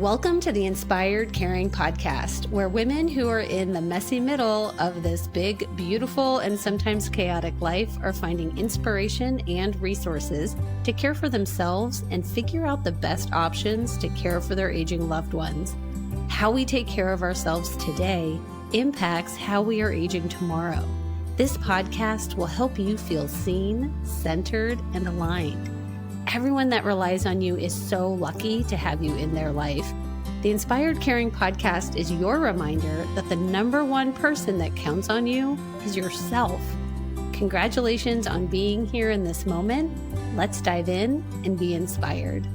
Welcome to the Inspired Caring podcast, where women who are in the messy middle of this big, beautiful, and sometimes chaotic life are finding inspiration and resources to care for themselves and figure out the best options to care for their aging loved ones. How we take care of ourselves today impacts how we are aging tomorrow. This podcast will help you feel seen, centered, and aligned. Everyone that relies on you is so lucky to have you in their life. The Inspired Caring podcast is your reminder that the number one person that counts on you is yourself. Congratulations on being here in this moment. Let's dive in and be inspired.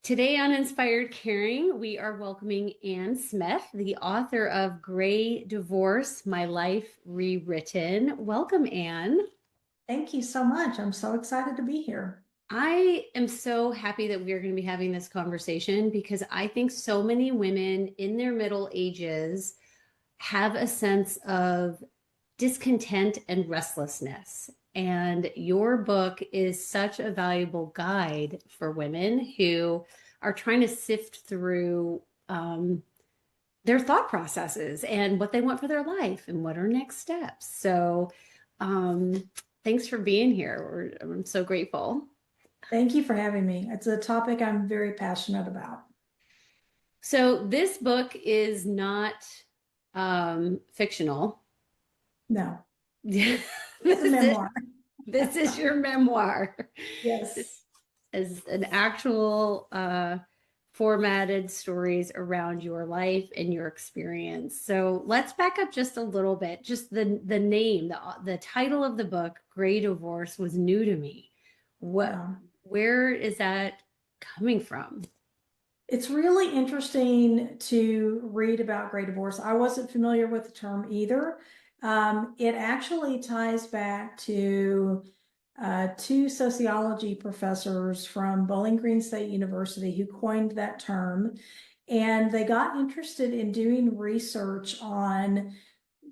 Today on Inspired Caring, we are welcoming Anne Smith, the author of Gray Divorce, My Life Rewritten. Welcome, Anne. Thank you so much. I'm so excited to be here. I am so happy that we are going to be having this conversation because I think so many women in their middle ages have a sense of discontent and restlessness. And your book is such a valuable guide for women who are trying to sift through their thought processes and what they want for their life and what are next steps. So thanks for being here. I'm so grateful. Thank you for having me. It's a topic I'm very passionate about. So this book is not fictional. No. It's a memoir. This is your memoir. Yes. This is an actual formatted stories around your life and your experience. So let's back up just a little bit. Just the name, the title of the book, Gray Divorce, was new to me. Where is that coming from? It's really interesting to read about gray divorce. I wasn't familiar with the term either. It actually ties back to two sociology professors from Bowling Green State University who coined that term. And they got interested in doing research on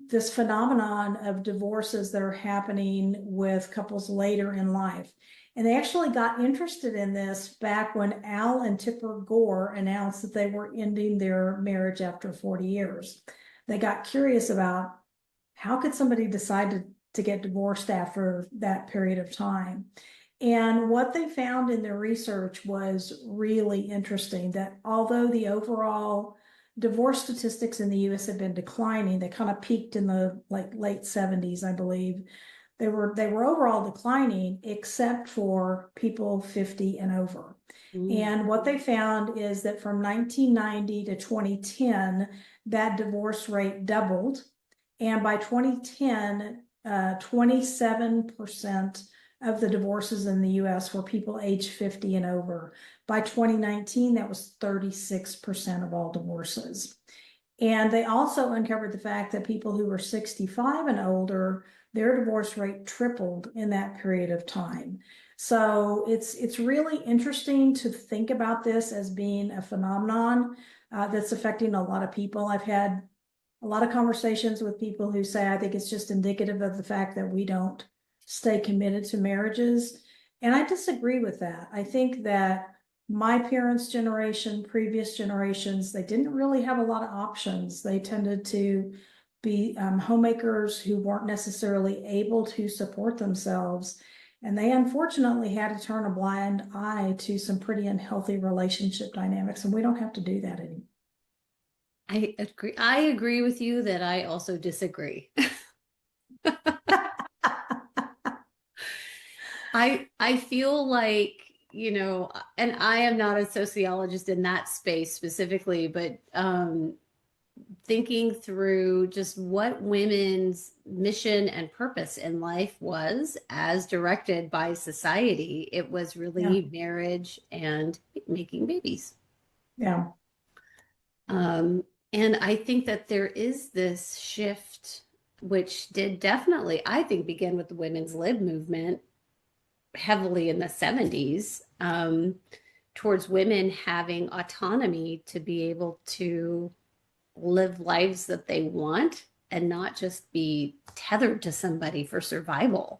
this phenomenon of divorces that are happening with couples later in life. And they actually got interested in this back when Al and Tipper Gore announced that they were ending their marriage after 40 years. They got curious about how could somebody decide to get divorced after that period of time. And what they found in their research was really interesting, that although the overall divorce statistics in the US have been declining, they kind of peaked in the late 70s, I believe. They were overall declining, except for people 50 and over. And what they found is that from 1990 to 2010, that divorce rate doubled. And by 2010, 27% of the divorces in the US were people age 50 and over. By 2019, that was 36% of all divorces. And they also uncovered the fact that people who were 65 and older, their divorce rate tripled in that period of time. So it's really interesting to think about this as being a phenomenon that's affecting a lot of people. I've had a lot of conversations with people who say, I think it's just indicative of the fact that we don't stay committed to marriages. And I disagree with that. I think that my parents' generation, previous generations, they didn't really have a lot of options. They tended to be homemakers who weren't necessarily able to support themselves. And they unfortunately had to turn a blind eye to some pretty unhealthy relationship dynamics. And we don't have to do that anymore. I agree. I agree with you that I also disagree. I feel like, and I am not a sociologist in that space specifically, but thinking through just what women's mission and purpose in life was as directed by society, it was really marriage and making babies. Yeah. And I think that there is this shift, which did definitely, I think, begin with the women's lib movement heavily in the 70s, towards women having autonomy to be able to live lives that they want and not just be tethered to somebody for survival.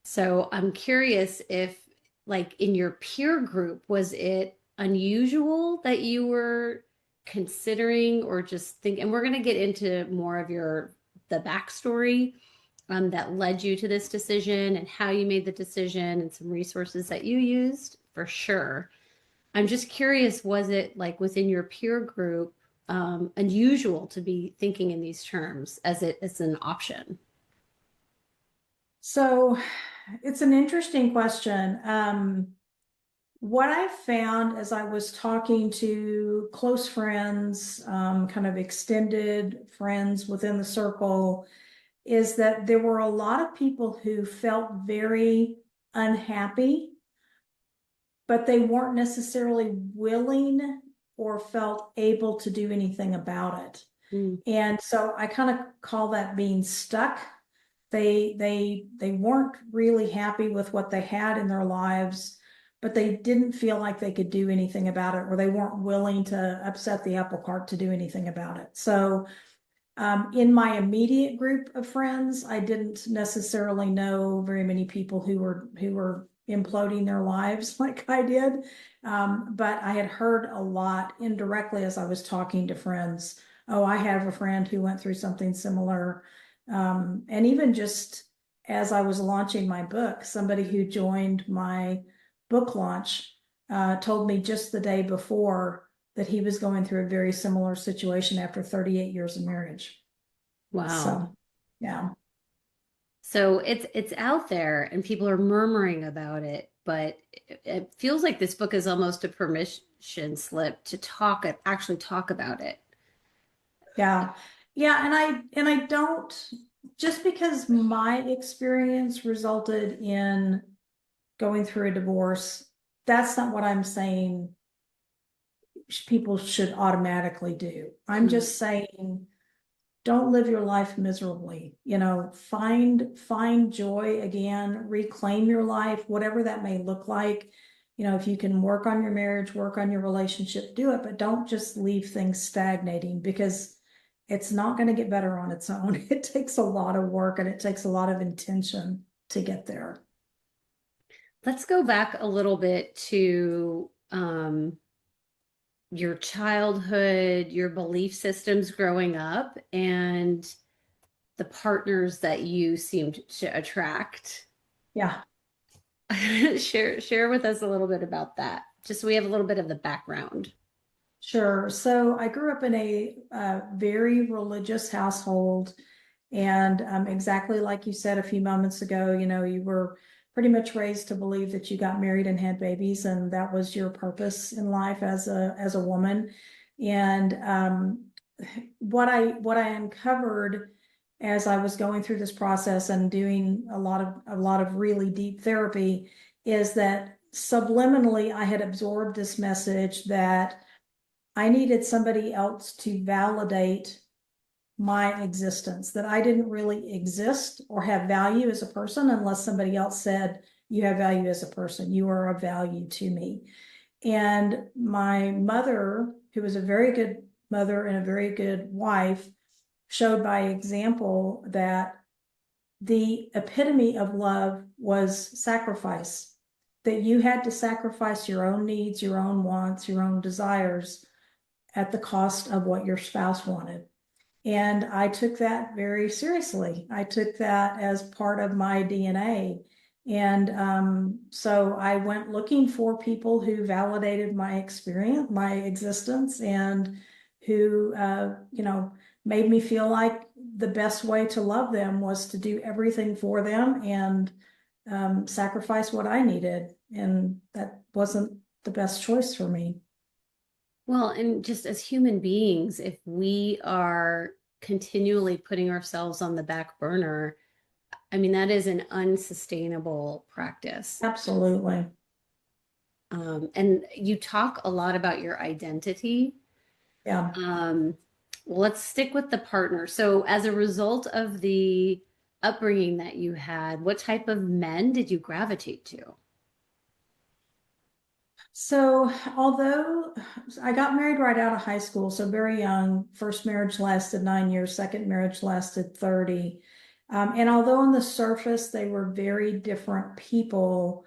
So I'm curious if, like, in your peer group, was it unusual that you were considering or just think, and we're going to get into more of the backstory that led you to this decision and how you made the decision and some resources that you used for sure. I'm just curious, was it like within your peer group unusual to be thinking in these terms as it's an option? So it's an interesting question. What I found as I was talking to close friends, kind of extended friends within the circle, is that there were a lot of people who felt very unhappy, but they weren't necessarily willing or felt able to do anything about it. Mm. And so I kind of call that being stuck. They weren't really happy with what they had in their lives, but they didn't feel like they could do anything about it, or they weren't willing to upset the apple cart to do anything about it. So in my immediate group of friends, I didn't necessarily know very many people who were imploding their lives like I did. But I had heard a lot indirectly as I was talking to friends. Oh, I have a friend who went through something similar. And even just as I was launching my book, somebody who joined my book launch told me just the day before that he was going through a very similar situation after 38 years of marriage. Wow. So, yeah. So it's out there and people are murmuring about it, but it feels like this book is almost a permission slip to actually talk about it. Yeah. Yeah, and I don't, just because my experience resulted in going through a divorce, that's not what I'm saying people should automatically do. I'm Mm. just saying don't live your life miserably. Find joy again, reclaim your life, whatever that may look like. If you can work on your marriage, work on your relationship, do it, but don't just leave things stagnating, because it's not going to get better on its own. It takes a lot of work and it takes a lot of intention to get there. Let's go back a little bit to your childhood, your belief systems growing up, and the partners that you seemed to attract. Yeah. Share with us a little bit about that, just so we have a little bit of the background. Sure. So I grew up in a very religious household. And exactly like you said a few moments ago, you were pretty much raised to believe that you got married and had babies, and that was your purpose in life as a woman. And what I uncovered as I was going through this process and doing a lot of really deep therapy is that subliminally I had absorbed this message that I needed somebody else to validate my existence, that I didn't really exist or have value as a person unless somebody else said, you have value as a person, you are of value to me. And my mother, who was a very good mother and a very good wife, showed by example that the epitome of love was sacrifice, that you had to sacrifice your own needs, your own wants, your own desires at the cost of what your spouse wanted. And I took that very seriously. I took that as part of my DNA. And so I went looking for people who validated my experience, my existence, and who, made me feel like the best way to love them was to do everything for them and sacrifice what I needed. And that wasn't the best choice for me. Well, and just as human beings, if we are continually putting ourselves on the back burner, I mean, that is an unsustainable practice. Absolutely. And you talk a lot about your identity. Yeah. Well, let's stick with the partner. So, as a result of the upbringing that you had, what type of men did you gravitate to? So, although I got married right out of high school, so very young, first marriage lasted 9 years, second marriage lasted 30. And although on the surface they were very different people,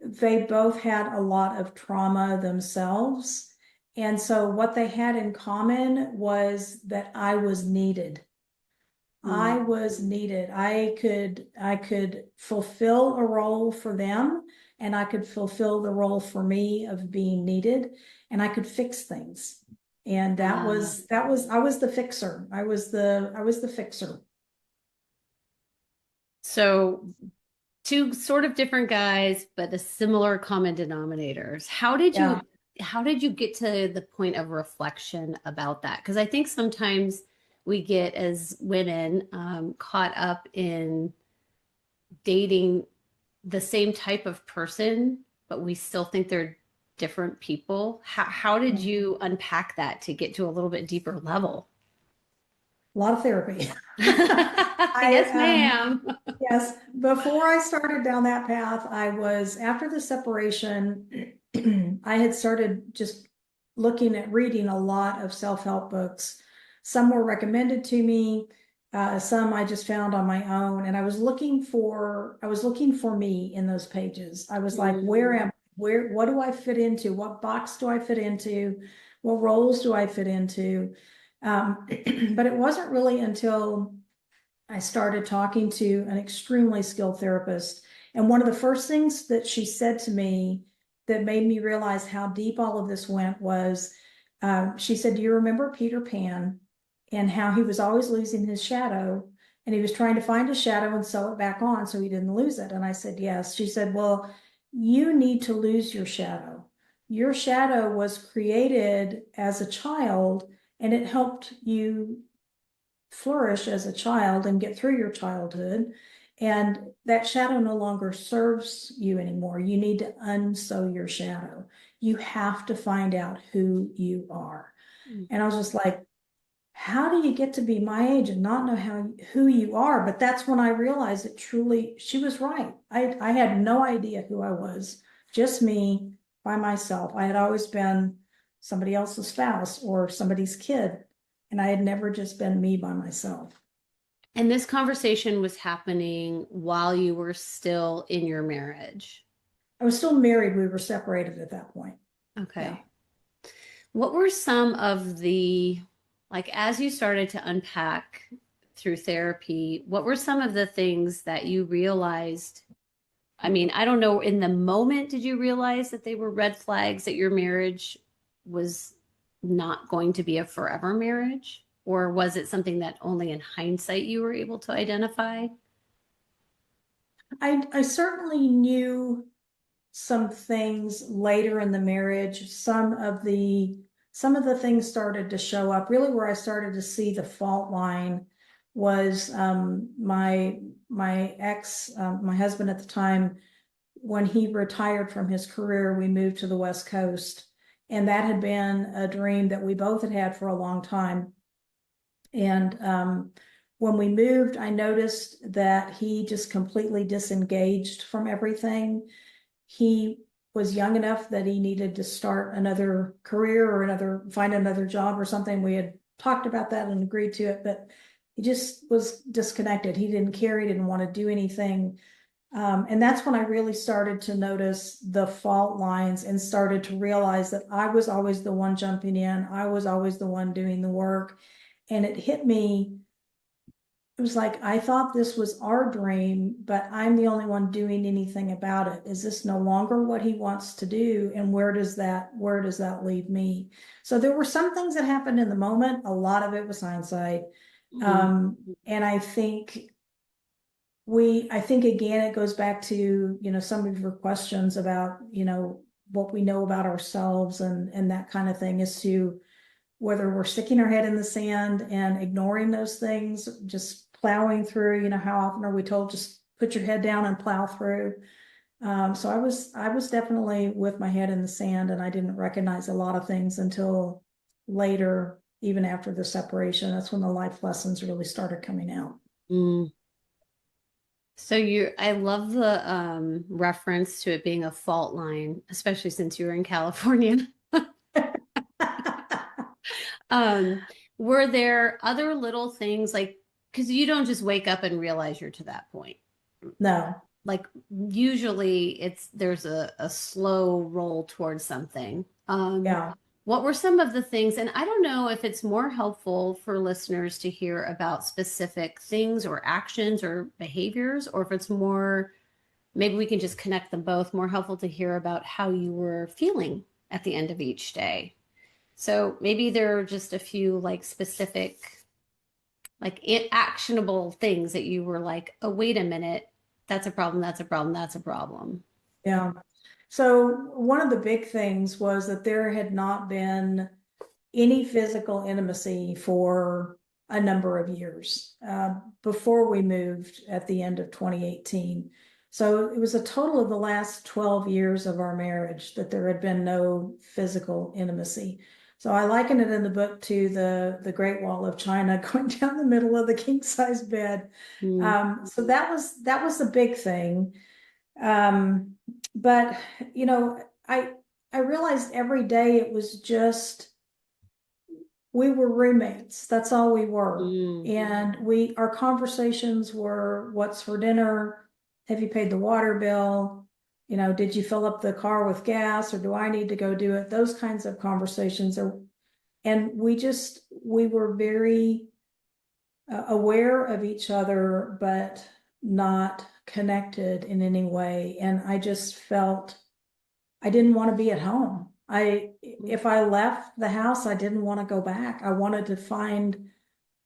they both had a lot of trauma themselves. And so, what they had in common was that I was needed. I Mm. was needed. I could fulfill a role for them, and I could fulfill the role for me of being needed, and I could fix things. And that was I was the fixer. I was the fixer. So two sort of different guys, but a similar common denominators. Yeah. How did you get to the point of reflection about that? Because I think sometimes we get as women caught up in dating the same type of person, but we still think they're different people. How did A you unpack that to get to a little bit deeper level? lot of therapy. I Yes, ma'am. Yes, before I started down that path, I was after the separation, I had started just looking at reading a lot of self-help books. Some were recommended to me, some I just found on my own, and I was looking for me in those pages. I was like, Mm. what do I fit into? What box do I fit into? What roles do I fit into? But it wasn't really until I started talking to an extremely skilled therapist. And one of the first things that she said to me that made me realize how deep all of this went was she said, "Do you remember Peter Pan and how he was always losing his shadow? And he was trying to find his shadow and sew it back on so he didn't lose it." And I said, "Yes." She said, "Well, you need to lose your shadow. Your shadow was created as a child and it helped you flourish as a child and get through your childhood. And that shadow no longer serves you anymore. You need to unsew your shadow. You have to find out who you are." And I was just like, how do you get to be my age and not know who you are? But that's when I realized that truly she was right. I had no idea who I was, just me by myself. I had always been somebody else's spouse or somebody's kid, and I had never just been me by myself. And this conversation was happening while you were still in your marriage. I was still married. We were separated at that point. Yeah. Okay. What were some of the, like, as you started to unpack through therapy, what were some of the things that you realized? I mean, I don't know, in the moment, did you realize that they were red flags that your marriage was not going to be a forever marriage? Or was it something that only in hindsight you were able to identify? I certainly knew some things later in the marriage. Some of the things started to show up. Really, where I started to see the fault line was my ex, my husband at the time, when he retired from his career, we moved to the West Coast. And that had been a dream that we both had had for a long time. And when we moved, I noticed that he just completely disengaged from everything. He was young enough that he needed to start another career or find another job or something. We had talked about that and agreed to it, but he just was disconnected. He didn't care. He didn't want to do anything. And that's when I really started to notice the fault lines and started to realize that I was always the one jumping in. I was always the one doing the work. And it hit me. It was like, I thought this was our dream, but I'm the only one doing anything about it. Is this no longer what he wants to do? And where does that leave me? So there were some things that happened in the moment. A lot of it was hindsight. Mm. And I think again, it goes back to, some of your questions about, what we know about ourselves and that kind of thing, as to whether we're sticking our head in the sand and ignoring those things, just plowing through. How often are we told just put your head down and plow through? So I was definitely with my head in the sand, and I didn't recognize a lot of things until later, even after the separation. That's when the life lessons really started coming out. Mm. So I love the reference to it being a fault line, especially since you were in California. Um, were there other little things like, because you don't just wake up and realize you're to that point. No, Like usually there's a slow roll towards something. yeah. What were some of the things, and I don't know if it's more helpful for listeners to hear about specific things or actions or behaviors, or if it's more, maybe we can just connect them both, more helpful to hear about how you were feeling at the end of each day. So maybe there are just a few like specific, like actionable things that you were like, oh, wait a minute, that's a problem, that's a problem, that's a problem. Yeah. So one of the big things was that there had not been any physical intimacy for a number of years before we moved at the end of 2018. So it was a total of the last 12 years of our marriage that there had been no physical intimacy. So I liken it in the book to the Great Wall of China going down the middle of the king size bed. Mm, So that was the big thing. Um, but you know, I realized every day it was just we were roommates. That's all we were. mm, And our conversations were, what's for dinner? Have you paid the water bill? You know, did you fill up the car with gas or do I need to go do it? Those kinds of conversations are, and we were very aware of each other, but not connected in any way. And I just felt I didn't want to be at home. mm. If I left the house, I didn't want to go back. I wanted to find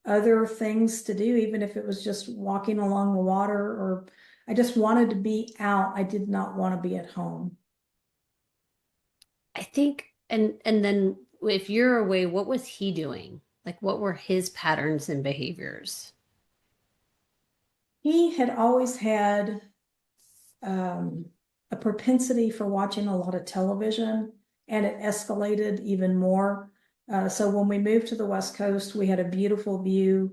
other things to do, even if it was just walking along the water or I just wanted to be out. I did not want to be at home. I think, and then if you're away, what was he doing? Like, what were his patterns and behaviors? He had always had um, a propensity for watching a lot of television, and it escalated even more. So when we moved to the West Coast, we had a beautiful view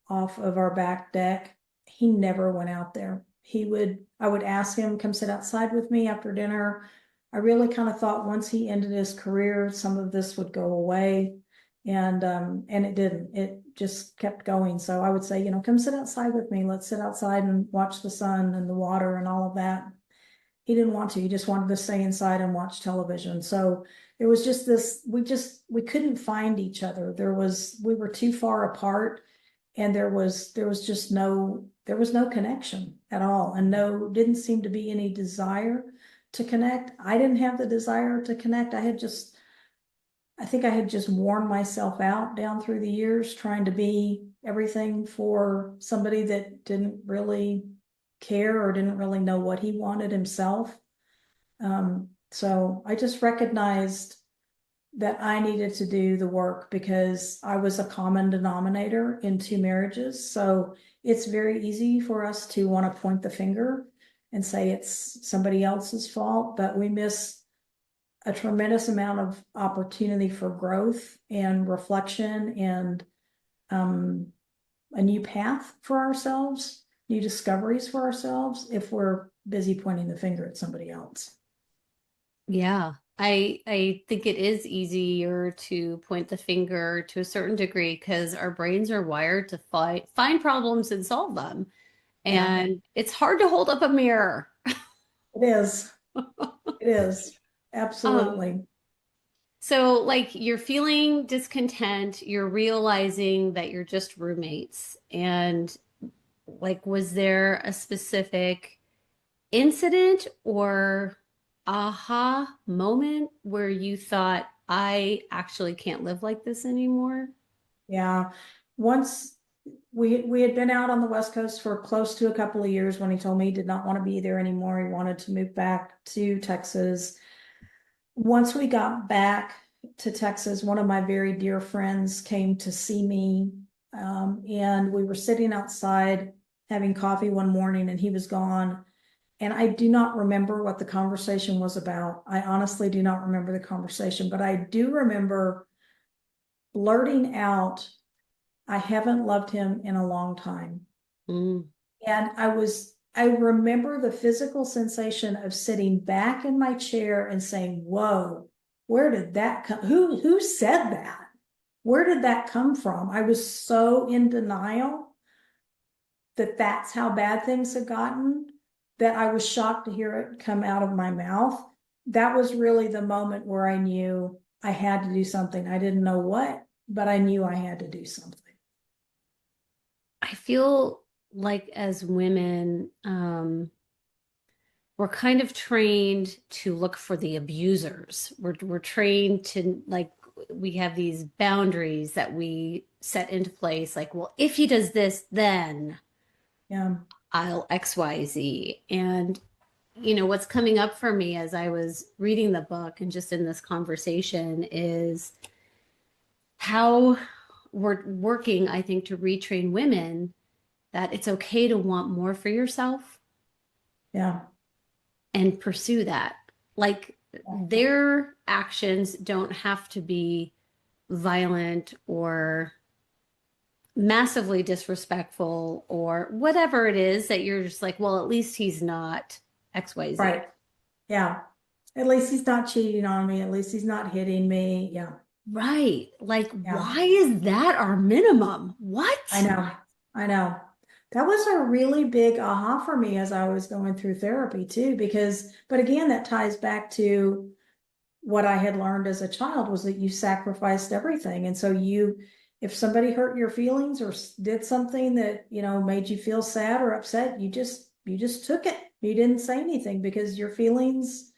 off of our back deck. He never went out there. I would ask him, come sit outside with me after dinner. I really kind of thought once he ended his career, some of this would go away. And it didn't. It just kept going. So I would say, you know, come sit outside with me. Let's sit outside and watch the sun and the water and all of that. He didn't want to. He just wanted to stay inside and watch television. So it was just this, we couldn't find each other. We were too far apart and there was no connection at all. And didn't seem to be any desire to connect. I didn't have the desire to connect. I think I had just worn myself out down through the years trying to be everything for somebody that didn't really care or didn't really know what he wanted himself. So I just recognized that I needed to do the work because I was a common denominator in two marriages. So it's very easy for us to want to point the finger and say it's somebody else's fault, but we miss a tremendous amount of opportunity for growth and reflection and a new path for ourselves, new discoveries for ourselves if we're busy pointing the finger at somebody else. Yeah, I think it is easier to point the finger to a certain degree because our brains are wired to find problems and solve them. Yeah, And it's hard to hold up a mirror. it is. It is. Um, Absolutely. so like you're feeling discontent, you're realizing that you're just roommates. And like, was there a specific incident or aha moment where you thought, I actually can't live like this anymore? Yeah. Once we had been out on the West Coast for close to a couple of years when he told me he did not want to be there anymore. He wanted to move back to Texas. Once we got back to Texas, one of my very dear friends came to see me. And we were sitting outside having coffee one morning and he was gone. And I do not remember what the conversation was about. I honestly do not remember the conversation, but I do remember blurting out, I haven't loved him in a long time. Mm, And I remember the physical sensation of sitting back in my chair and saying, whoa, where did that come? Who said that? Where did that come from? I was so in denial that that's how bad things had gotten that I was shocked to hear it come out of my mouth. That was really the moment where I knew I had to do something. I didn't know what, but I knew I had to do something. I feel like as women, we're kind of trained to look for the abusers. We're trained to like we have these boundaries that we set into place. Like, well, if he does this, then Yeah. I'll XYZ. And what's coming up for me as I was reading the book and just in this conversation is how we're working, I think, to retrain women that it's okay to want more for yourself Yeah. and pursue that. Like their actions don't have to be violent or massively disrespectful or whatever it is that you're just like, well, at least he's not XYZ. Right. Yeah. At least he's not cheating on me. At least he's not hitting me. Yeah. Right. Like, Yeah. why is that our minimum? What? I know. I know. That was a really big aha for me as I was going through therapy too, because, but again, that ties back to what I had learned as a child was that you sacrificed everything. And so if somebody hurt your feelings or did something that, made you feel sad or upset, you just took it. You didn't say anything because your feelings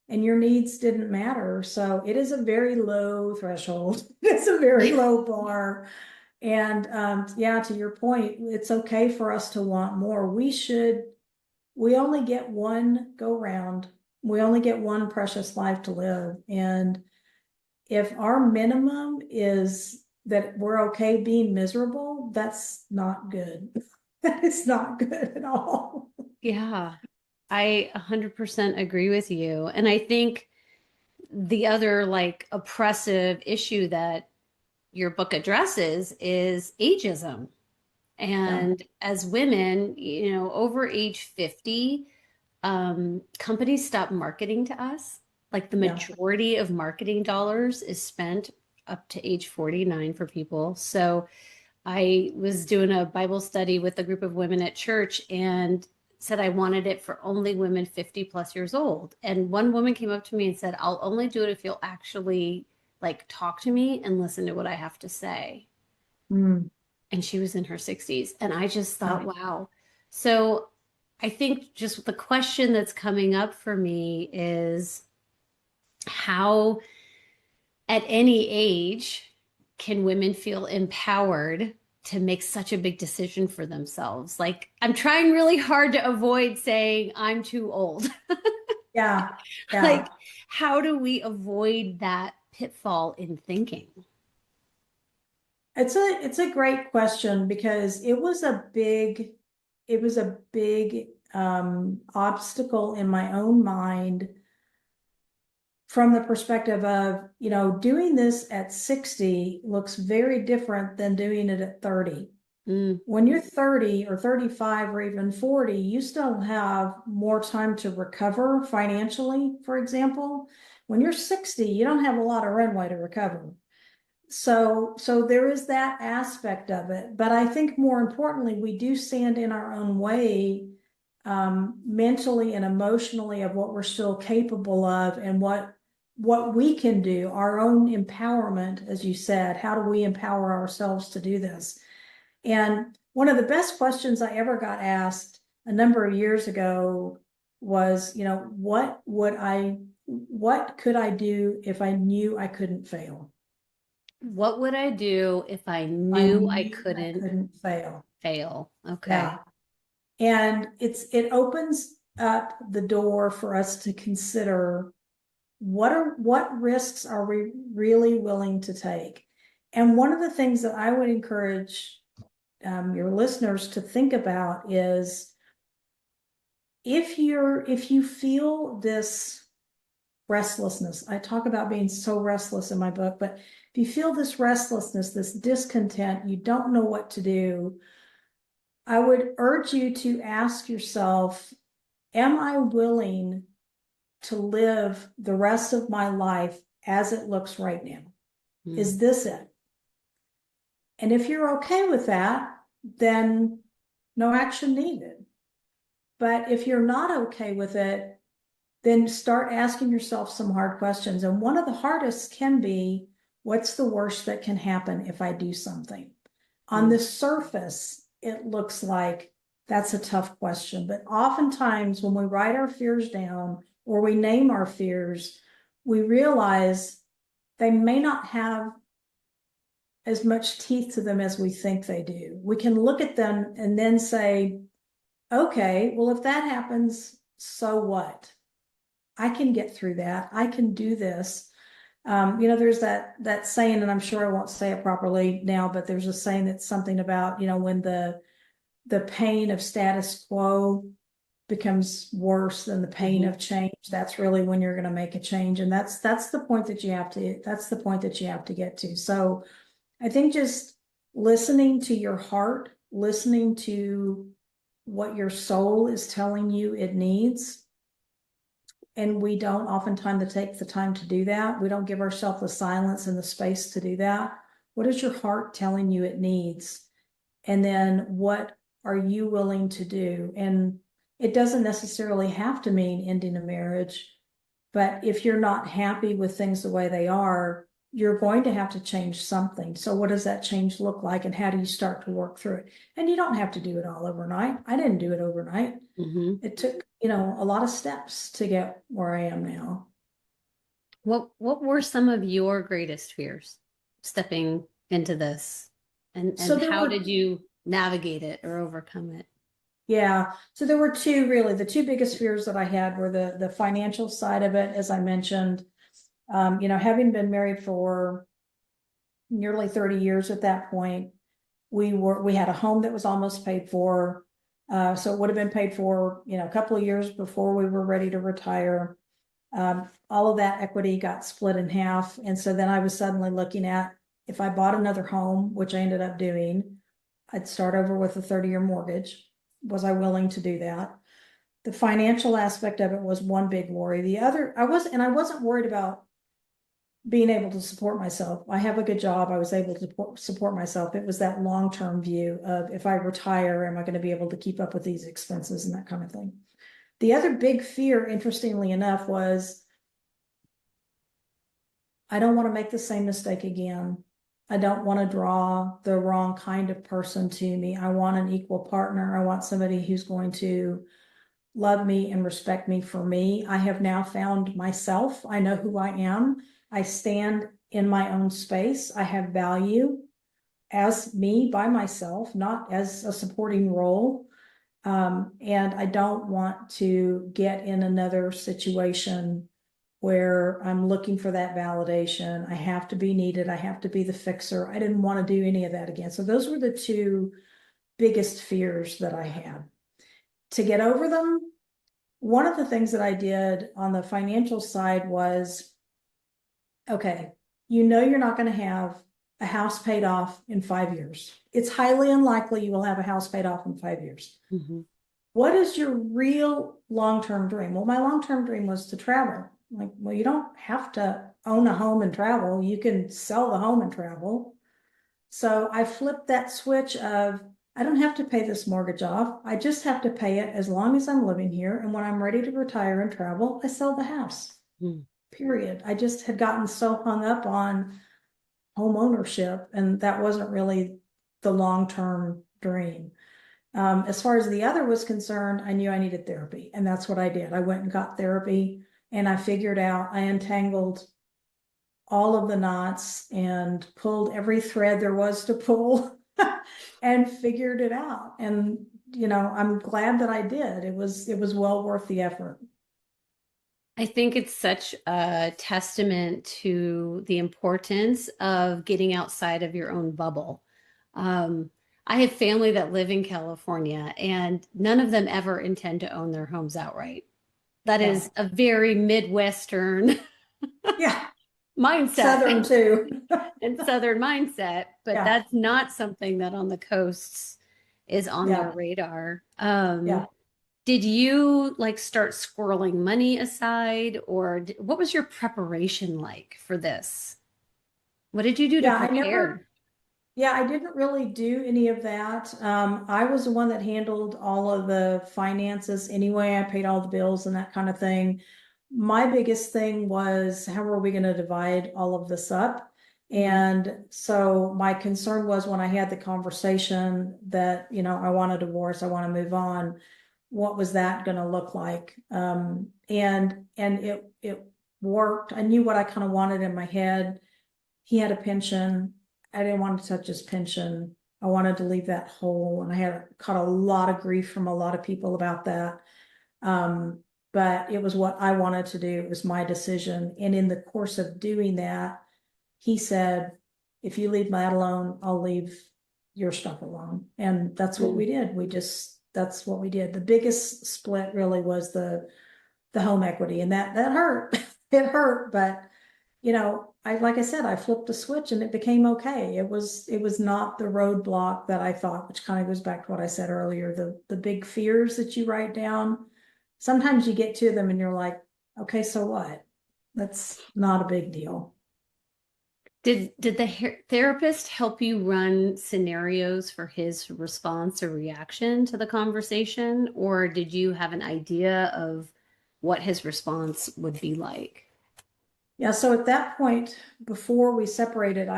and your needs didn't matter. So it is a very low threshold. It's a very low bar. And yeah, to your point, it's okay for us to want more. We only get one go round. We only get one precious life to live. And if our minimum is that we're okay being miserable, that's not good. That is not good at all. Yeah, I 100% agree with you. And I think the other like oppressive issue that your book addresses is ageism. Yeah, And as women, over age 50, companies stop marketing to us. Like the yeah. majority of marketing dollars is spent up to age 49 for people. So I was doing a Bible study with a group of women at church and said I wanted it for only women 50 plus years old. And one woman came up to me and said, I'll only do it if you'll actually like talk to me and listen to what I have to say. Mm, And she was in her 60s. And I just thought, yeah. wow. So I think just the question that's coming up for me is how, at any age, can women feel empowered to make such a big decision for themselves? Like, I'm trying really hard to avoid saying I'm too old. Yeah, Like, yeah. how do we avoid that pitfall in thinking? It's a great question because it was a big obstacle in my own mind from the perspective of, doing this at 60 looks very different than doing it at 30. Mm, When you're 30 or 35 or even 40, you still have more time to recover financially, for example. When you're 60, you don't have a lot of runway to recover. So there is that aspect of it. But I think more importantly, we do stand in our own way, mentally and emotionally, of what we're still capable of and what we can do, our own empowerment, as you said. How do we empower ourselves to do this? And one of the best questions I ever got asked a number of years ago was, what could I do if I knew I couldn't fail? what would I do if I I knew I knew I couldn't couldn't fail. fail? Okay. Yeah. And it opens up the door for us to consider what risks are we really willing to take? And one of the things that I would encourage your listeners to think about is if you feel this restlessness. I talk about being so restless in my book, but if you feel this restlessness, this discontent, you don't know what to do, I would urge you to ask yourself, am I willing to live the rest of my life as it looks right now? Is this it? And if you're okay with that, then no action needed. But if you're not okay with it, then start asking yourself some hard questions. And one of the hardest can be, what's the worst that can happen if I do something? On the surface, it looks like that's a tough question. But oftentimes when we write our fears down or we name our fears, we realize they may not have as much teeth to them as we think they do. We can look at them and then say, okay, well, if that happens, so what? I can get through that. I can do this. There's that saying, and I'm sure I won't say it properly now, but there's a saying that's something about, when the pain of status quo becomes worse than the pain of change, that's really when you're going to make a change. And that's the point that you have to get to. So I think just listening to your heart, listening to what your soul is telling you it needs. And we don't oftentimes take the time to do that. We don't give ourselves the silence and the space to do that. What is your heart telling you it needs? And then what are you willing to do? And it doesn't necessarily have to mean ending a marriage, but if you're not happy with things the way they are, you're going to have to change something. So what does that change look like, and how do you start to work through it? And you don't have to do it all overnight. I didn't do it overnight. It took, a lot of steps to get where I am now. What were some of your greatest fears stepping into this? And how did you navigate it or overcome it? Yeah. So there were two, really. The two biggest fears that I had were the financial side of it, as I mentioned. Having been married for nearly 30 years at that point, we had a home that was almost paid for. So it would have been paid for, a couple of years before we were ready to retire. All of that equity got split in half. And so then I was suddenly looking at, if I bought another home, which I ended up doing, I'd start over with a 30-year mortgage. Was I willing to do that? The financial aspect of it was one big worry. The other, I wasn't worried about being able to support myself. I have a good job. I was able to support myself. It was that long-term view of, if I retire, am I going to be able to keep up with these expenses and that kind of thing. The other big fear, interestingly enough, was I don't want to make the same mistake again. I don't want to draw the wrong kind of person to me. I want an equal partner. I want somebody who's going to love me and respect me for me. I have now found myself. I know who I am. I stand in my own space. I have value as me by myself, not as a supporting role. And I don't want to get in another situation where I'm looking for that validation. I have to be needed. I have to be the fixer. I didn't want to do any of that again. So those were the two biggest fears that I had. To get over them, one of the things that I did on the financial side was, okay, you're not going to have a house paid off in 5 years. It's highly unlikely you will have a house paid off in 5 years. What is your real long-term dream? Well, my long-term dream was to travel. Like, well, you don't have to own a home and travel. You can sell the home and travel. So I flipped that switch of, I don't have to pay this mortgage off. I just have to pay it as long as I'm living here. And when I'm ready to retire and travel, I sell the house. Period. I just had gotten so hung up on home ownership, and that wasn't really the long-term dream. As far as the other was concerned, I knew I needed therapy, and that's what I did. I went and got therapy, and I untangled all of the knots and pulled every thread there was to pull and figured it out. And, I'm glad that I did. It was well worth the effort. I think it's such a testament to the importance of getting outside of your own bubble. I have family that live in California, and none of them ever intend to own their homes outright. That is a very Midwestern mindset. Southern too. And Southern mindset, but that's not something that on the coasts is on their Yeah. radar. Yeah. Did you like start squirreling money aside, or what was your preparation like for this? What did you do to Yeah. prepare? Yeah, I didn't really do any of that. I was the one that handled all of the finances anyway. I paid all the bills and that kind of thing. My biggest thing was how are we going to divide all of this up? Mhm. And so my concern was when I had the conversation that, I want a divorce, I want to move on, what was that going to look like? And it worked. I knew what I kind of wanted in my head. He had a pension. I didn't want to touch his pension. I wanted to leave that whole, and I had caught a lot of grief from a lot of people about that. But it was what I wanted to do. It was my decision. And in the course of doing that, he said, if you leave that alone, I'll leave your stuff alone. And that's what we Mm. did. That's what we did. The biggest split really was the home equity, and that hurt. It hurt, but like I said, I flipped a switch and it became okay. It was not the roadblock that I thought, which kind of goes back to what I said earlier, the big fears that you write down. Sometimes you get to them and you're like, okay, so what? That's not a big deal. Did the therapist help you run scenarios for his response or reaction to the conversation, or did you have an idea of what his response would be like? Yeah, so at that point, before we separated,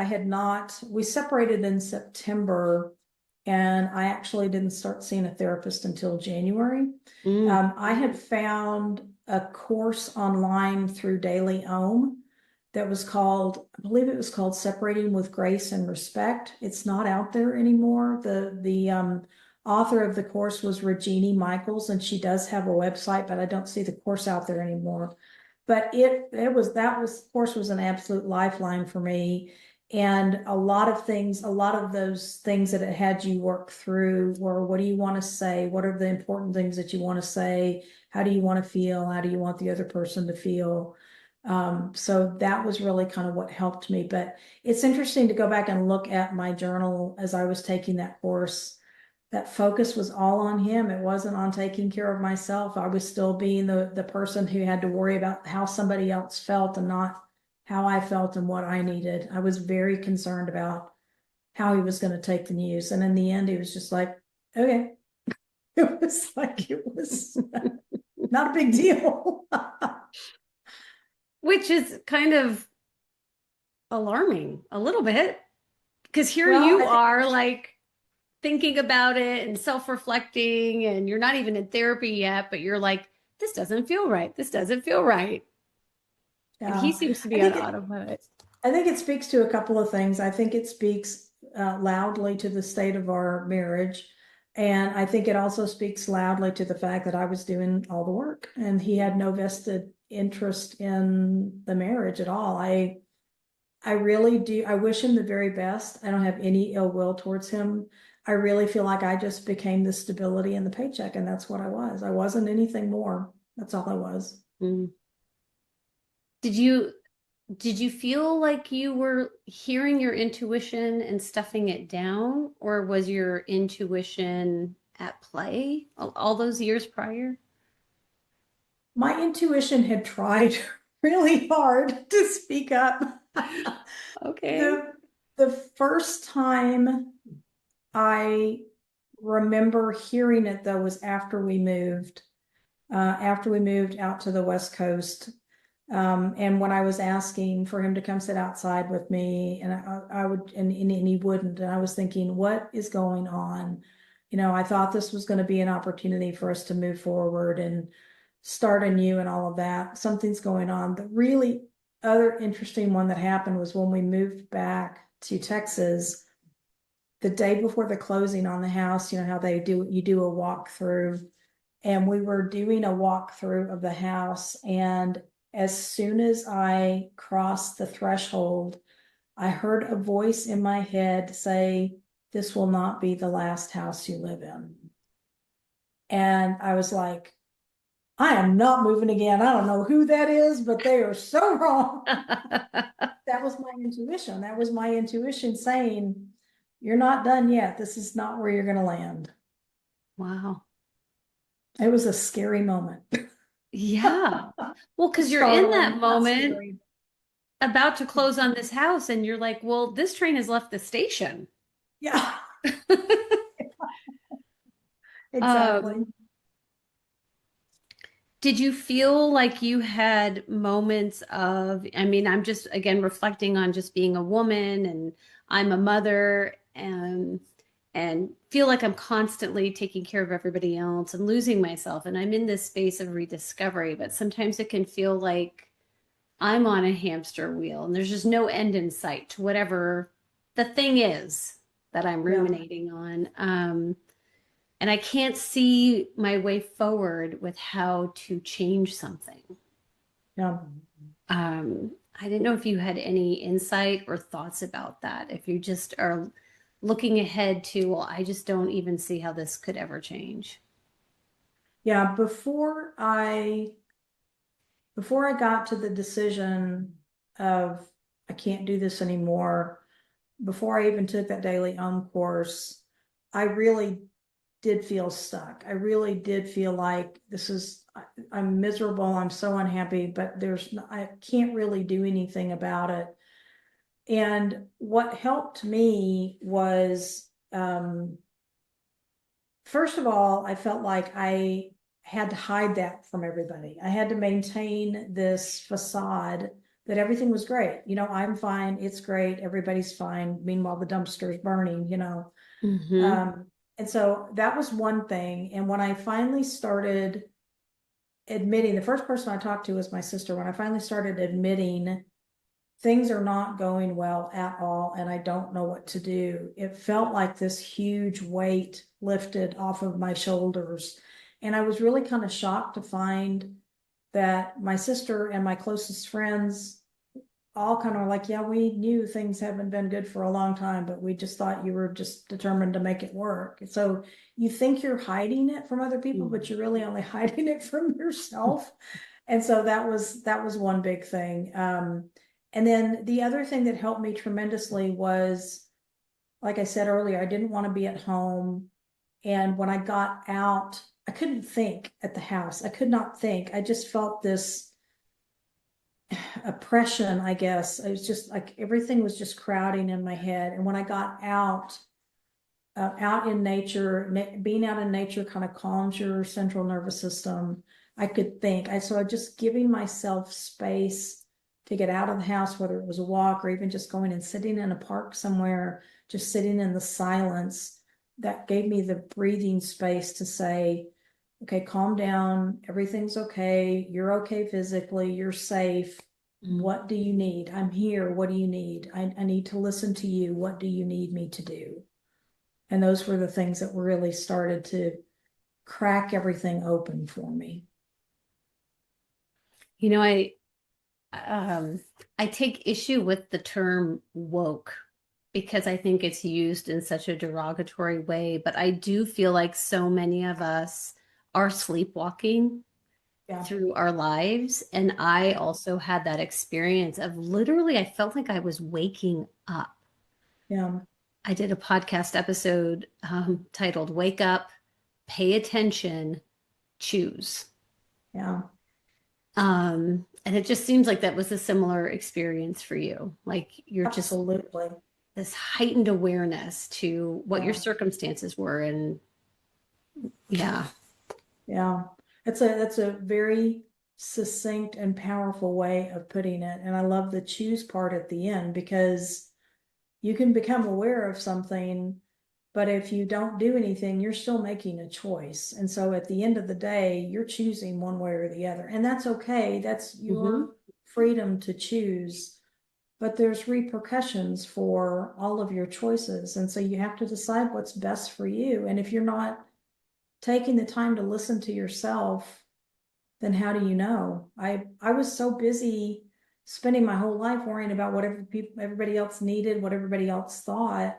we separated in September, and I actually didn't start seeing a therapist until January. Mm. I had found a course online through Daily Ohm that was called, I believe it was called Separating with Grace and Respect. It's not out there anymore. The author of the course was Regina Michaels, and she does have a website, but I don't see the course out there anymore. But of course was an absolute lifeline for me. And a lot of those things that it had you work through were, what do you want to say? What are the important things that you want to say? How do you want to feel? How do you want the other person to feel? So that was really kind of what helped me. But it's interesting to go back and look at my journal as I was taking that course. That focus was all on him. It wasn't on taking care of myself. I was still being the person who had to worry about how somebody else felt and not how I felt and what I needed. I was very concerned about how he was going to take the news. And in the end, he was just like, okay. It was like, it was not a big deal. Which is kind of alarming a little bit, because here Well, you are like thinking about it and self-reflecting, and you're not even in therapy yet, but you're like, this doesn't feel right. This doesn't feel right. And he yeah, seems to I be on think it, autopilot. I think it speaks to a couple of things. I think it speaks loudly to the state of our marriage. And I think it also speaks loudly to the fact that I was doing all the work and he had no vested interest in the marriage at all. I really do. I wish him the very best. I don't have any ill will towards him. I really feel like I just became the stability and the paycheck, and that's what I was. I wasn't anything more. That's all I was. Mm. Did you did you feel like you were hearing your intuition and stuffing it down, or was your intuition at play all those years prior? My intuition had tried really hard to speak up. Okay. The the first time I remember hearing it though was after we moved out to the West Coast. And when I was asking for him to come sit outside with me, and I would, and he wouldn't, and I was thinking, what is going on? I thought this was going to be an opportunity for us to move forward and start anew and all of that. Something's going on. The really other interesting one that happened was when we moved back to Texas, the day before the closing on the house, how you do a walkthrough, and we were doing a walkthrough of the house. And as soon as I crossed the threshold, I heard a voice in my head say, "This will not be the last house you live in." And I was like, I am not moving again. I don't know who that is, but they are so wrong. That was my intuition. That was my intuition saying, you're not done yet. This is not where you're going to land. Wow. It was a scary moment. Yeah. Well, because you're in that Startling, not moment scary. about to close on this house, and you're like, well, this train has left the station. Yeah, exactly. Um, did you feel like you had moments of, I mean, I'm just again reflecting on just being a woman and I'm a mother and feel like I'm constantly taking care of everybody else and losing myself. And I'm in this space of rediscovery, but sometimes it can feel like I'm on a hamster wheel and there's just no end in sight to whatever the thing is that I'm Yeah, ruminating on. And I can't see my way forward with how to change something. yeah. I didn't know if you had any insight or thoughts about that. If you just are looking ahead to, well, I just don't even see how this could ever change. Yeah, before I got to the decision of I can't do this anymore, before I even took that daily course, I really did feel stuck. I really did feel like I'm miserable, I'm so unhappy, but I can't really do anything about it. And what helped me was, first of all, I felt like I had to hide that from everybody. I had to maintain this facade that everything was great. I'm fine, it's great, everybody's fine. Meanwhile, the dumpster is burning. Mm-hmm. Um, and so that was one thing. And when I finally started admitting, the first person I talked to was my sister. When I finally started admitting things are not going well at all and I don't know what to do, it felt like this huge weight lifted off of my shoulders. And I was really kind of shocked to find that my sister and my closest friends all kind of like, yeah, we knew things haven't been good for a long time, but we just thought you were just determined to make it work. So you think you're hiding it from other people, but you're really only hiding it from yourself. And so that was one big thing. And then the other thing that helped me tremendously was, like I said earlier, I didn't want to be at home. And when I got out, I couldn't think at the house. I could not think. I just felt this oppression, I guess. It was just like everything was just crowding in my head. And when I got out in nature, being out in nature kind of calms your central nervous system. I could think. So just giving myself space to get out of the house, whether it was a walk or even just going and sitting in a park somewhere, just sitting in the silence, that gave me the breathing space to say, okay, calm down. Everything's okay. You're okay physically. You're safe. Mm-hmm. What do you need? I'm here. What do you need? I need to listen to you. What do you need me to do? And those were the things that really started to crack everything open for me. You know, um, I take issue with the term woke because I think it's used in such a derogatory way, but I do feel like so many of us are sleepwalking Yeah. through our lives. And I also had that experience of literally, I felt like I was waking up. Yeah. I did a podcast episode titled Wake Up, Pay Attention, Choose. Yeah. And it just seems like that was a similar experience for you. Like you're just Absolutely. this heightened awareness to what your Yeah. circumstances were. And yeah. Yeah. That's a very succinct and powerful way of putting it. And I love the choose part at the end because you can become aware of something, but if you don't do anything, you're still making a choice. And so at the end of the day, you're choosing one way or the other. And that's okay. That's Hmm. your freedom to choose. But there's repercussions for all of your choices. And so you have to decide what's best for you. And if you're not taking the time to listen to yourself, then how do you know? I was so busy spending my whole life worrying about whatever everybody else needed, what everybody else thought.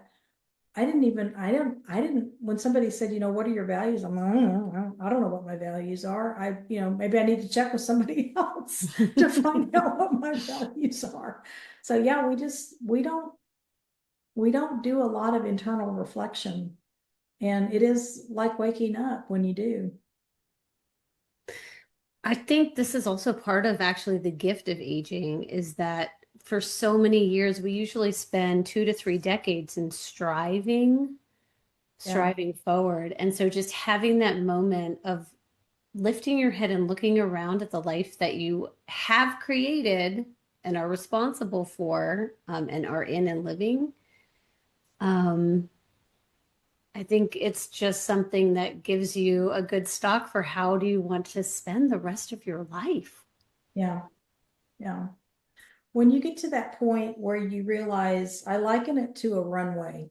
I didn't, when somebody said, what are your values? I'm like, I don't know what my values are. Maybe I need to check with somebody else to find out what my values are. So yeah, we don't do a lot of internal reflection. And it is like waking up when you do. I think this is also part of actually the gift of aging is that for so many years, we usually spend 2 to 3 decades in Yeah. striving forward. And so just having that moment of lifting your head and looking around at the life that you have created and are responsible for, and are in and living. Um, I think it's just something that gives you a good stock for how do you want to spend the rest of your life. Yeah. Yeah. When you get to that point where you realize, I liken it to a runway.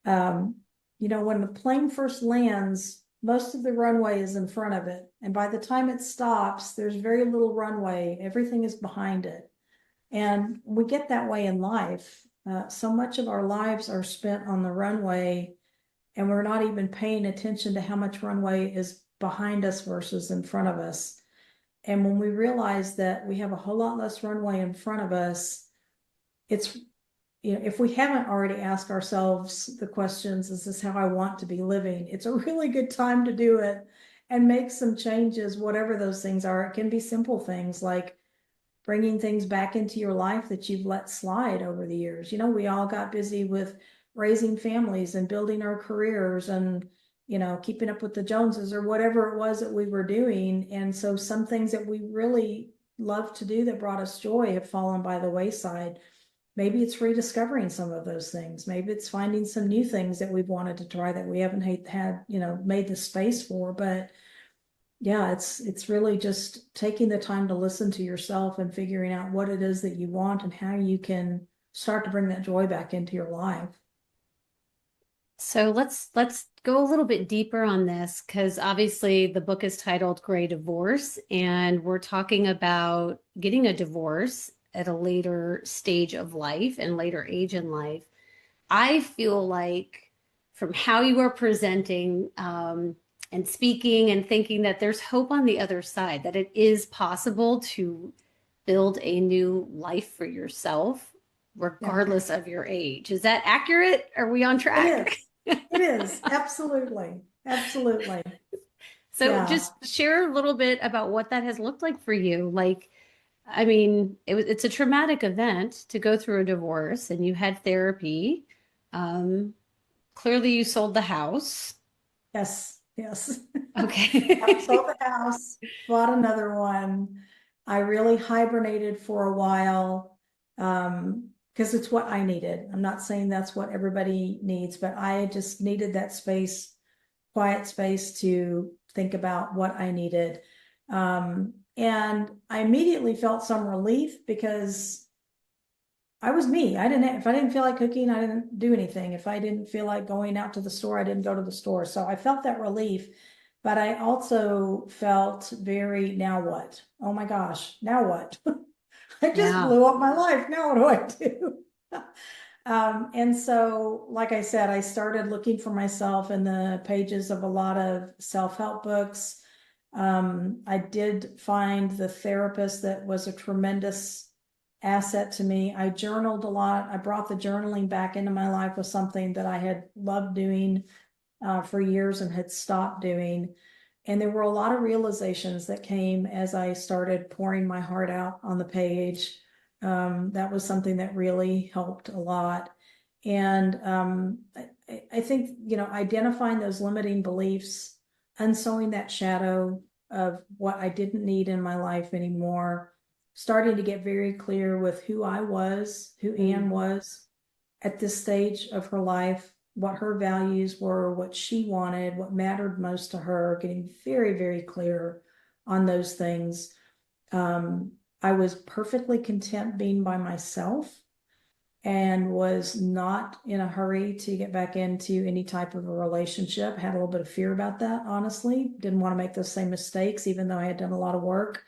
Um, when the plane first lands, most of the runway is in front of it. And by the time it stops, there's very little runway. Everything is behind it. And we get that way in life. So much of our lives are spent on the runway, and we're not even paying attention to how much runway is behind us versus in front of us. And when we realize that we have a whole lot less runway in front of us, it's, if we haven't already asked ourselves the questions, is this how I want to be living? It's a really good time to do it and make some changes, whatever those things are. It can be simple things like bringing things back into your life that you've let slide over the years. We all got busy with raising families and building our careers and, keeping up with the Joneses or whatever it was that we were doing. And so some things that we really loved to do that brought us joy have fallen by the wayside. Maybe it's rediscovering some of those things. Maybe it's finding some new things that we've wanted to try that we haven't had, made the space for. But yeah, it's really just taking the time to listen to yourself and figuring out what it is that you want and how you can start to bring that joy back into your life. So let's go a little bit deeper on this because obviously the book is titled Gray Divorce, and we're talking about getting a divorce at a later stage of life and later age in life. I feel like from how you are presenting, and speaking and thinking that there's hope on the other side, that it is possible to build a new life for yourself, Yeah, regardless of your age. Is that accurate? Are we on it track? is. It is. Absolutely. Absolutely. So Yeah. just share a little bit about what that has looked like for you. Like, I mean, it's a traumatic event to go through a divorce and you had therapy. Um, Clearly you sold the house. Yes. Yes. Yep, Okay. sold the house, bought another one. I really hibernated for a while, because it's what I needed. I'm not saying that's what everybody needs, but I just needed that space, quiet space to think about what I needed. And I immediately felt some relief because I was me. If I didn't feel like cooking, I didn't do anything. If I didn't feel like going out to the store, I didn't go to the store. So I felt that relief, but I also felt very, now what? Oh my gosh, now what? I just Yeah. blew up my life. Now what do I do? And so, like I said, I started looking for myself in the pages of a lot of self-help books. I did find the therapist that was a tremendous asset to me. I journaled a lot. I brought the journaling back into my life with something that I had loved doing for years and had stopped doing. And there were a lot of realizations that came as I started pouring my heart out on the page. That was something that really helped a lot. And I think, identifying those limiting beliefs, unsewing that shadow of what I didn't need in my life anymore, starting to get very clear with who I was, who Anne was at this stage of her life, what her values were, what she wanted, what mattered most to her, getting very, very clear on those things. Um, I was perfectly content being by myself and was not in a hurry to get back into any type of a relationship. Had a little bit of fear about that, honestly. Didn't want to make those same mistakes, even though I had done a lot of work.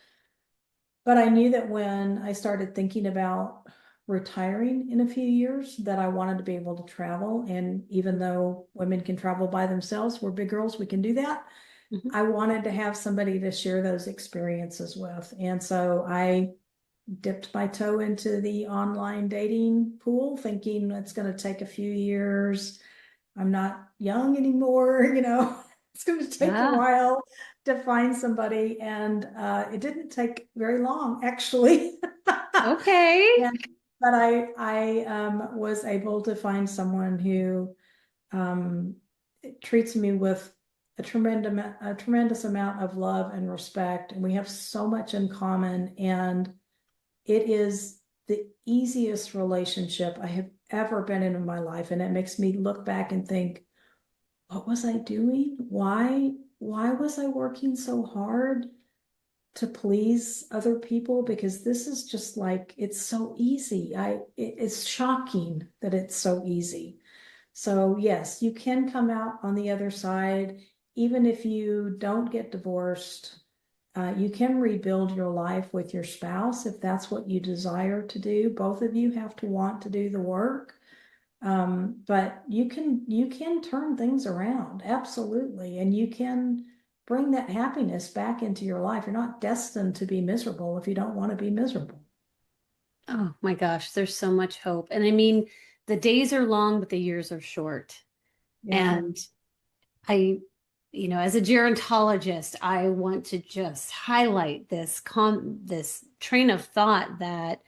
But I knew that when I started thinking about retiring in a few years, that I wanted to be able to travel. And even though women can travel by themselves, we're big girls, we can do that. Mhm. I wanted to have somebody to share those experiences with. And so I dipped my toe into the online dating pool, thinking it's going to take a few years. I'm not young anymore, it's going to take a Yeah. while to find somebody. And it didn't take very long, actually. Okay. And, but I was able to find someone who um, treats me with a tremendous amount of love and respect, and we have so much in common. And it is the easiest relationship I have ever been in my life, and it makes me look back and think, what was I doing? Why was I working so hard to please other people? Because this is just like, it's so easy. It's shocking that it's so easy. So yes, you can come out on the other side, even if you don't get divorced. You can rebuild your life with your spouse if that's what you desire to do. Both of you have to want to do the work. But you can turn things around, absolutely, and you can bring that happiness back into your life. You're not destined to be miserable if you don't want to be miserable. Oh my gosh, there's so much hope. And I mean, the days are long, but the years are short. Yeah, And I, as a gerontologist, I want to just highlight this train of thought that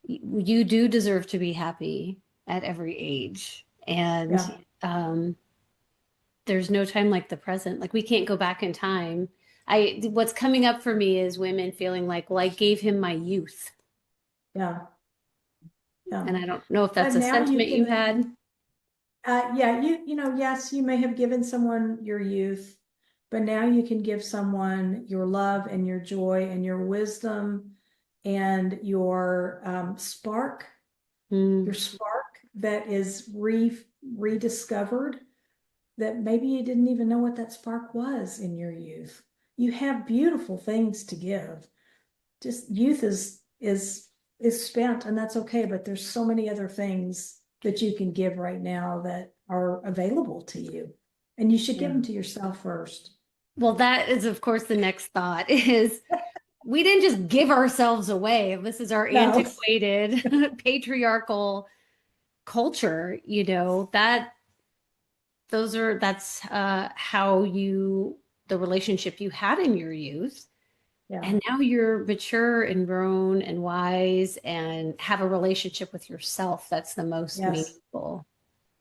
you do deserve to be happy at every age. And yeah, there's no time like the present. Like we can't go back in time. What's coming up for me is women feeling like, well, I gave him my youth. yeah, yeah. And I don't know if that's And a now you sentiment you can, had. yeah, yes, you may have given someone your youth, but now you can give someone your love and your joy and your wisdom and your Mm. spark that is rediscovered, that maybe you didn't even know what that spark was in your youth. You have beautiful things to give. Just youth is spent, and that's okay, but there's so many other things that you can give right now that are available to you. And you should give Yeah. them to yourself first. Well, that is, of course, the next thought is we didn't just give ourselves away. This is our No. antiquated patriarchal culture, that's how the relationship you had in your youth. Yeah. And now you're mature and grown and wise and have a relationship with yourself that's the most Yes. meaningful.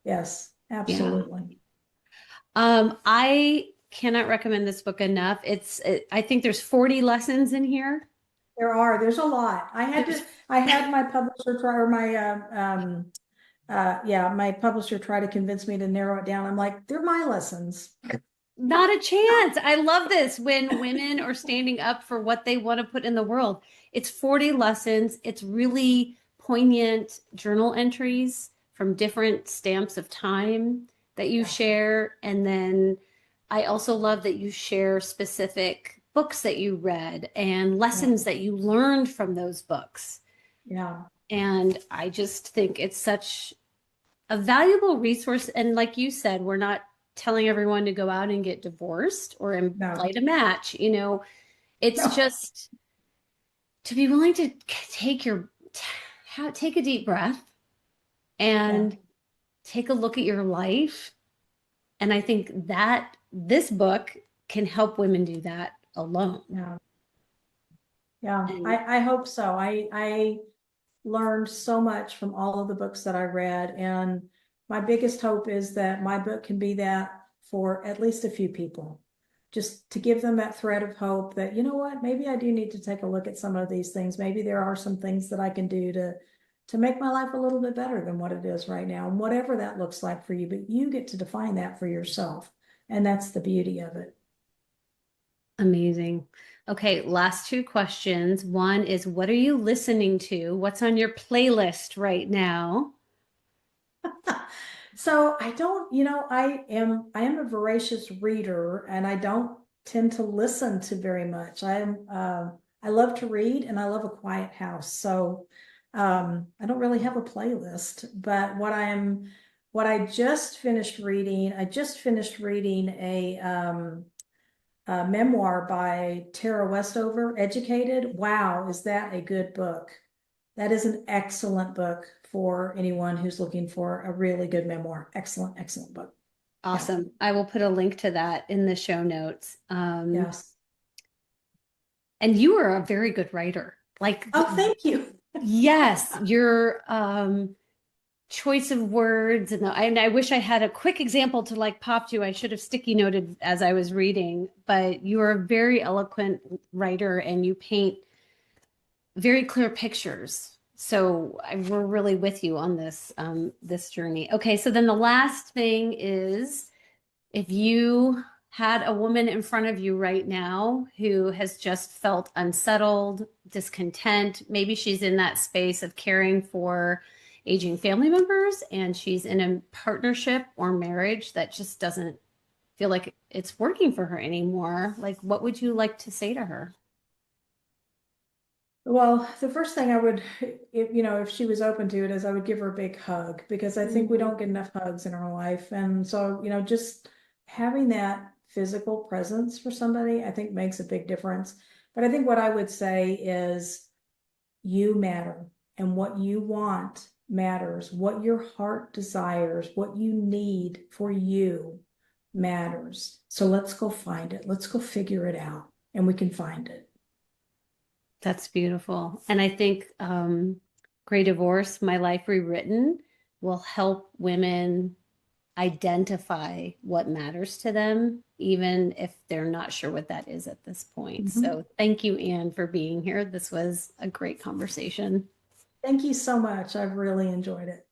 Yes. Yeah. Absolutely. I cannot recommend this book enough. I think there's 40 lessons in here. There's a lot. There's I had my publisher try, or my publisher try to convince me to narrow it down. I'm like, they're my lessons. not a chance. I love this when women are standing up for what they want to put in the world. It's 40 lessons. It's really poignant journal entries from different stamps of time that you Yeah. share. And then I also love that you share specific books that you read and Yeah. lessons that you learned from those books. Yeah. And I just think it's such a valuable resource. And like you said, we're not telling everyone to go out and get divorced or No. light a match. It's No. just to be willing to take a deep breath Yeah. and take a look at your life. And I think that this book can help women do that alone. Yeah. Yeah. And I hope so. I learned so much from all of the books that I read. And my biggest hope is that my book can be that for at least a few people, just to give them that thread of hope that, you know what, maybe I do need to take a look at some of these things. Maybe there are some things that I can do to make my life a little bit better than what it is right now. And whatever that looks like for you, but you get to define that for yourself. And that's the beauty of it. amazing. Okay, last two questions. One is, what are you listening to? What's on your playlist right now? So I don't, I am a voracious reader, and I don't tend to listen to very much. I love to read, and I love a quiet house. So I don't really have a playlist, but what I just finished reading a memoir by Tara Westover, Educated. Wow, is that a good book? that is an excellent book for anyone who's looking for a really good memoir. Excellent, excellent book. Awesome. I will put a link to that in the show notes. Yes. And you are a very good writer. Like, Oh, thank you. yes, your choice of words, and I wish I had a quick example to like pop to. I should have sticky noted as I was reading, but you are a very eloquent writer and you paint very clear pictures. So we're really with you on this journey. Okay, so then the last thing is, if you had a woman in front of you right now who has just felt unsettled, discontent, maybe she's in that space of caring for aging family members and she's in a partnership or marriage that just doesn't feel like it's working for her anymore, like what would you like to say to her? Well, the first thing I would, if she was open to it, is I would give her a big hug because I think we Mhm. don't get enough hugs in our life. And so, just having that physical presence for somebody, I think makes a big difference. But I think what I would say is you matter and what you want matters. What your heart desires, what you need for you matters. So let's go find it. Let's go figure it out and we can find it. That's beautiful. And I think Great Divorce, My Life Rewritten, will help women identify what matters to them, even if they're not sure what that is at this point. Mhm. So thank you, Anne, for being here. This was a great conversation. Thank you so much. I've really enjoyed it.